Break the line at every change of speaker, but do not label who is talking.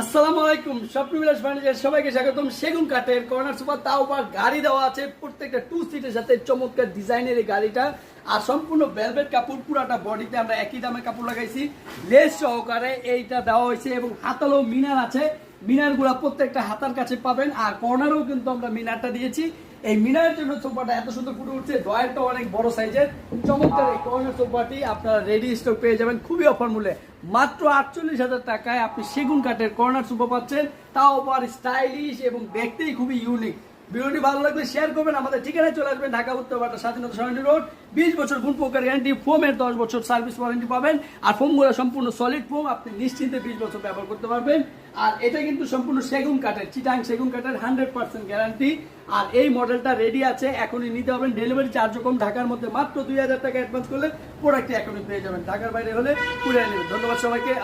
আসসালামু আলাইকুম, স্বপ্নবিলাস ফার্নিচার সবাইকে স্বাগতম। সেগুন কাঠের কর্নার সোফা, তাও আবার গাড়ি দেওয়া আছে প্রত্যেকটা 2 সিটের সাথে। চমৎকার ডিজাইনের এই গাড়িটা, আর সম্পূর্ণ ভেলভেট কাপড়, পুরাটা বডিতে আমরা একই দামে কাপড় লাগাইছি, লেস সহকারে এইটা দেওয়া হয়েছে এবং হাতালো মিনার আছে। মিনারগুলা প্রত্যেকটা হাতার কাছে পাবেন, আর কর্নারেও কিন্তু আমরা মিনারটা দিয়েছি। এই মিনারের জন্য সোফাটা এত সুন্দর ফুটে উঠছে। ডয়ারটা অনেক বড় সাইজের, চমৎকার এই কর্নার সোফাটি আপনারা রেডি স্টক পেয়ে যাবেন খুবই অফার মূল্যে। মাত্র 48,000 টাকায় আপনি সেগুন কাঠের কর্নার সোফা পাচ্ছেন, তাও আবার স্টাইলিশ এবং দেখতেই খুবই ইউনিক। ভিডিওটি ভালো লাগলে শেয়ার করবেন। আমাদের ঠিকানায় চলে আসবেন, ঢাকা উত্তর বাটা স্বাধীনতা সরণি রোড। 20 বছর গুণ প্রকার গ্যারান্টি, ফোমের 10 বছর সার্ভিস ওয়ারেন্টি পাবেন। আর ফোমগুলো সম্পূর্ণ সলিড ফোম, আপনি নিশ্চিন্তে 20 বছর ব্যবহার করতে পারবেন। আর এটা কিন্তু সম্পূর্ণ সেগুন কাঠের, চিটাং সেগুন কাঠের 100% গ্যারান্টি। আর এই মডেলটা রেডি আছে, এখনই নিতে হবেন। ডেলিভারি চার্জ কম, ঢাকার মধ্যে মাত্র 2000 টাকা অ্যাডভান্স করলে প্রোডাক্টটি এখনই পেয়ে যাবেন। ঢাকার বাইরে হলে পুরো নেবেন। ধন্যবাদ সবাইকে।